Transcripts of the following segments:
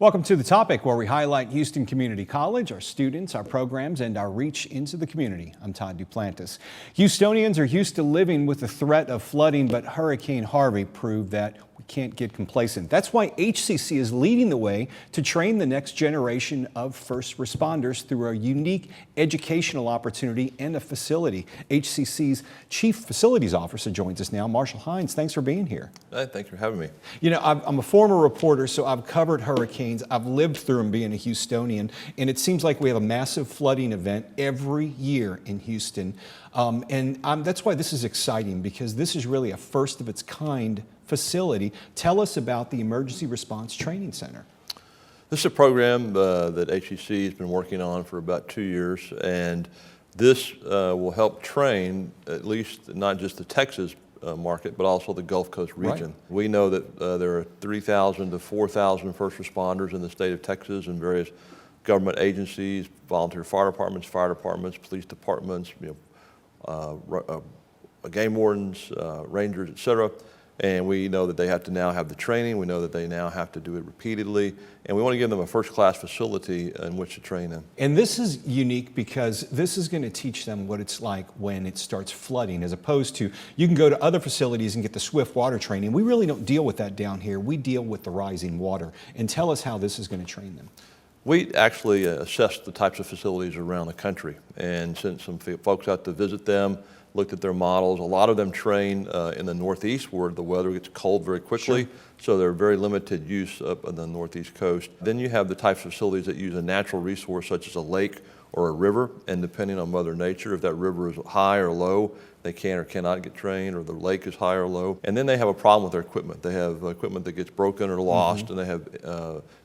Welcome to The Topic, where we highlight Houston Community College, our students, our programs, and our reach into the community. I'm Todd Duplantis. Houstonians are used to living with the threat of flooding, but Hurricane Harvey proved that we can't get complacent. That's why HCC is leading the way to train the next generation of first responders through a unique educational opportunity and a facility. HCC's Chief Facilities Officer joins us now, Marshall Heins. Thanks for being here. Thanks for having me. You know, I'm a former reporter, so I've covered hurricanes. I've lived through them being a Houstonian, and it seems like we have a massive flooding event every year in Houston. That's why this is exciting, because this is really a first of its kind facility. Tell us about the Emergency Response Training Center. This is a program that HCC has been working on for about 2 years, and this will help train at least not just the Texas market, but also the Gulf Coast region. Right. We know that there are 3,000 to 4,000 first responders in the state of Texas and various government agencies, volunteer fire departments, police departments, game wardens, rangers, etc. And we know that they have to now have the training. We know that they now have to do it repeatedly. And we want to give them a first-class facility in which to train them. And this is unique because this is going to teach them what it's like when it starts flooding, as opposed to you can go to other facilities and get the swift water training. We really don't deal with that down here. We deal with the rising water. And tell us how this is going to train them. We actually assessed the types of facilities around the country and sent some folks out to visit them, looked at their models. A lot of them train in the Northeast, where the weather gets cold very quickly, so they're very limited use up on the Northeast coast. Then you have the types of facilities that use a natural resource such as a lake or a river, and depending on Mother Nature, if that river is high or low, they can or cannot get trained, or the lake is high or low. And then they have a problem with their equipment. They have equipment that gets broken or lost, and they have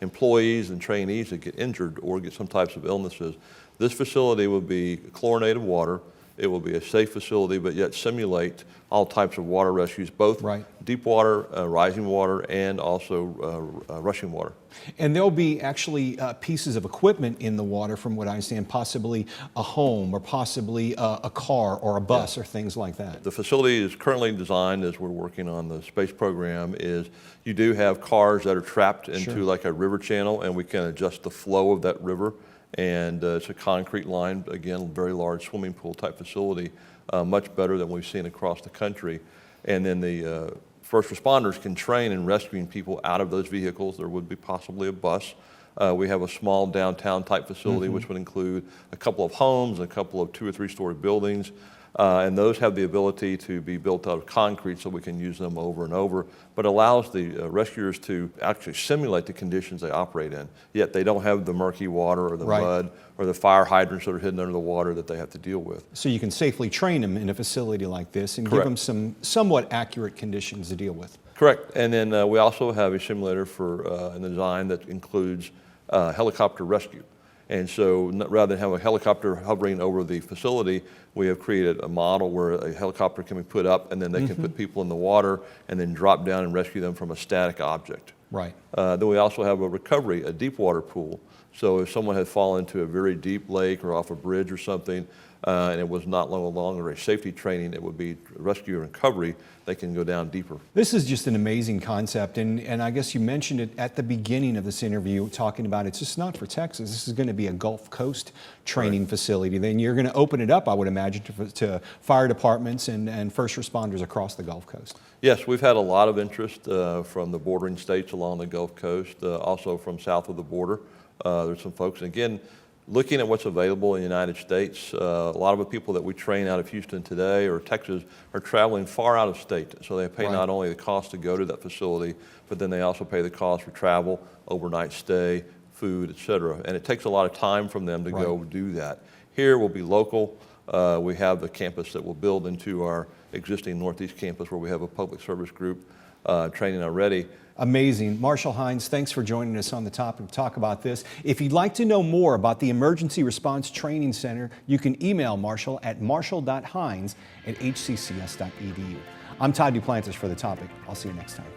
employees and trainees that get injured or get some types of illnesses. This facility will be chlorinated water. It will be a safe facility, but yet simulate all types of water rescues, both deep water, rising water, and also rushing water. And there'll be actually pieces of equipment in the water, from what I understand, possibly a home or possibly a car or a bus or things like that. The facility is currently designed, as we're working on the space program, is you do have cars that are trapped into like a river channel, and we can adjust the flow of that river. And it's a concrete line, again, very large swimming pool type facility, much better than we've seen across the country. And then the first responders can train in rescuing people out of those vehicles. There would be possibly a bus. We have a small downtown type facility, which would include a couple of homes, a couple of 2- or 3-story buildings. And those have the ability to be built out of concrete, so we can use them over and over, but allows the rescuers to actually simulate the conditions they operate in. Yet they don't have the murky water or the mud or the fire hydrants that are hidden under the water that they have to deal with. So you can safely train them in a facility like this and give them some somewhat accurate conditions to deal with. Correct. And then we also have a simulator for in the design that includes helicopter rescue. And so rather than have a helicopter hovering over the facility, we have created a model where a helicopter can be put up, and then they can put people in the water and then drop down and rescue them from a static object. Right. Then we also have a deep water pool. So if someone had fallen into a very deep lake or off a bridge or something, and it was not no longer a safety training, it would be rescue and recovery, they can go down deeper. This is just an amazing concept, and I guess you mentioned it at the beginning of this interview, talking about it's just not for Texas. This is going to be a Gulf Coast training facility. Then you're going to open it up, I would imagine, to fire departments and first responders across the Gulf Coast. Yes, we've had a lot of interest from the bordering states along the Gulf Coast, also from south of the border. There's some folks, and again, looking at what's available in the United States, a lot of the people that we train out of Houston today or Texas are traveling far out of state. So they pay not only the cost to go to that facility, but then they also pay the cost for travel, overnight stay, food, etc. And it takes a lot of time from them to go do that. Here we'll be local. We have the campus that we'll build into our existing Northeast campus, where we have a public service group training already. Amazing. Marshall Heins, thanks for joining us on The Topic to talk about this. If you'd like to know more about the Emergency Response Training Center, you can email Marshall at marshall.heins@hccs.edu. I'm Todd Duplantis for The Topic. I'll see you next time.